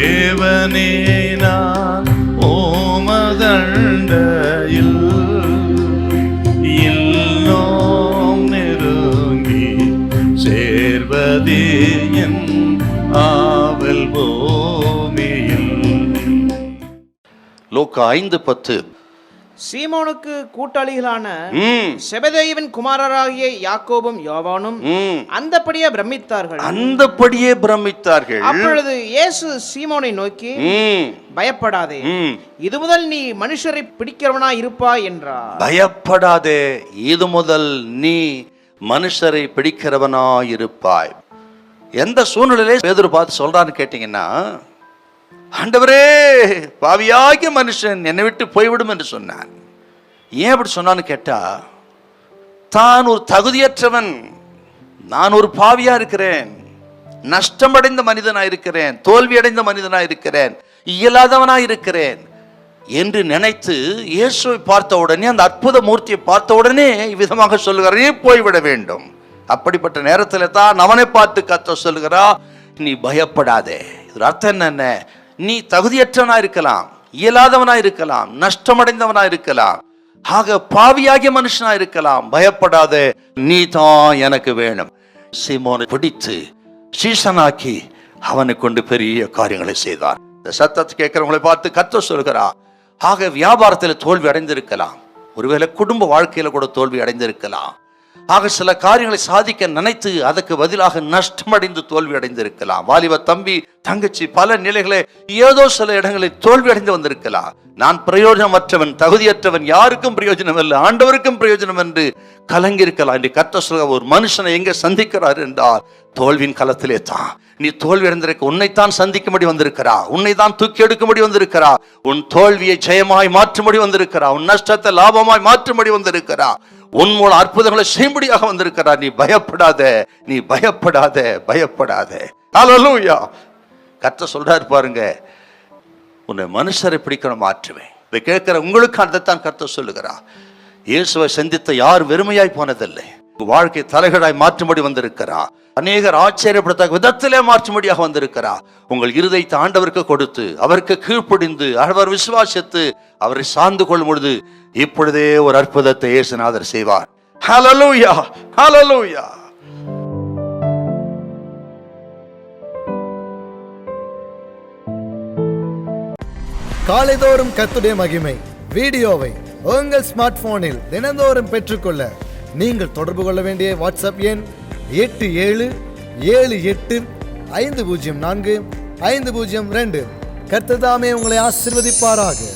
தேவனே நான் ஓமதண்டையில் இன்னும் நெருங்கி சேர்வதே என் ஆவல் பூமியில். லூக்கா 5:10. சீமோனுக்கு கூட்டாளிகளான செபதேயுவின் குமாரராகிய யாக்கோபும் யோவானும் அந்தப்படியே பிரமித்தார்கள். அப்பொழுது இயேசு சீமோனை நோக்கி, பயப்படாதே, இது முதல் நீ மனுஷரை பிடிக்கிறவனாய் இருப்பாய் என்றார். பயப்படாதே, இது முதல் நீ மனுஷரை பிடிக்கிறவனாய் இருப்பாய். எந்த சூழ்நிலையிலே பேதுரு பார்த்து சொல்றான்னு கேட்டீங்கன்னா, ஆண்டவரே, பாவியாகிய மனுஷன் என்னை விட்டு போய்விடும் என்று சொன்னான். ஏன் அப்படி சொன்னான்னு கேட்டா, தான் ஒரு தகுதியற்றவன், நான் ஒரு பாவியா இருக்கிறேன், நஷ்டமடைந்த மனிதனாய் இருக்கிறேன், தோல்வியடைந்த மனிதனாய் இருக்கிறேன், இயலாதவனாய் இருக்கிறேன் என்று நினைத்து இயேசுவை பார்த்த உடனே, அந்த அற்புத மூர்த்தியை பார்த்த உடனே இவ்விதமாக சொல்லுகிறார், போய்விட வேண்டும். அப்படிப்பட்ட நேரத்தில் தான் அவனை பார்த்து கர்த்தர் சொல்லுகிறா, நீ பயப்படாதே. இது அர்த்தம் என்ன? நீ தகுதியற்றவனா இருக்கலாம், இயலாதவனா இருக்கலாம், நஷ்டமடைந்தவனா இருக்கலாம், ஆக பாவியாகிய மனுஷனா இருக்கலாம். பயப்படாதே, நீ தான் எனக்கு வேணும். சீமோனை பிடித்து சீசனாக்கி அவனை கொண்டு பெரிய காரியங்களை செய்தார். இந்த சத்தத்தை கேட்கிறவங்களை பார்த்து கர்த்தர் சொல்கிறார், ஆக வியாபாரத்தில் தோல்வி அடைந்திருக்கலாம், ஒருவேளை குடும்ப வாழ்க்கையில கூட தோல்வி அடைந்திருக்கலாம், ஆக சில காரியங்களை சாதிக்க நினைத்து அதற்கு பதிலாக நஷ்டமடைந்து தோல்வி அடைந்திருக்கலாம். வாலிப தம்பி தங்கச்சி பல நிலைகளை ஏதோ சில இடங்களில் தோல்வி அடைந்து வந்திருக்கலாம். நான் பிரயோஜனமற்றவன், தகுதியற்றவன், யாருக்கும் பிரயோஜனம் இல்லை, ஆண்டவருக்கும் பிரயோஜனம் என்று கலங்கியிருக்கலாம். இன்று கர்த்தர் சொல்ல, ஒரு மனுஷனை எங்க சந்திக்கிறார் என்றால் தோல்வியின் களத்திலே தான். நீ தோல்வி அடைந்திருக்க, உன்னைத்தான் சந்திக்கும்படி வந்திருக்கிறா, உன்னை தான் தூக்கி எடுக்கும்படி வந்திருக்கிறா, உன் தோல்வியை ஜெயமாய் மாற்றும்படி வந்திருக்கிறா, உன் நஷ்டத்தை லாபமாய் மாற்றும்படி வந்திருக்கிறா, உன் மூலம் அற்புதங்களை செய்யும்படியாக வந்திருக்கிறார். நீ பயப்படாதே, நீ பயப்படாதே, பயப்படாதே. ஹல்லேலூயா. கர்த்தர் சொல்றாரு பாருங்க, உன்னை மனுஷரை பிடிக்கணும் மாற்றுவேன். இதை கேட்கிற உங்களுக்கு அதைத்தான் கர்த்தர் சொல்லுகிறார். இயேசுவை சந்தித்த யார் வெறுமையாய் போனதில்லை, வாழ்க்கை தலைகளாய் மாற்றும்படி வந்திருக்கிறார். அநேகர் ஆச்சரியப்படுத்த விதத்திலே மாற்றும்படியாக வந்திருக்கிறார். உங்கள் இருதயத்தை ஆண்டவருக்கு கொடுத்து அவருக்கு கீழ்ப்படிந்து அவர் விசுவாசித்து அவரை சார்ந்து கொள்ளும் பொழுது இப்பொழுதே ஒரு அற்புதத்தை இயேசுநாதர் செய்வார். ஹல்லேலூயா, ஹல்லேலூயா. காலைதோறும் கர்த்தருடைய மகிமை வீடியோவை உங்கள் ஸ்மார்ட் போனில் தினந்தோறும் பெற்றுக்கொள்ள நீங்கள் தொடர்பு கொள்ள வேண்டிய வாட்ஸ்அப் எண் 8778504502. கர்த்தர் தாமே உங்களை ஆசீர்வதிப்பாராக.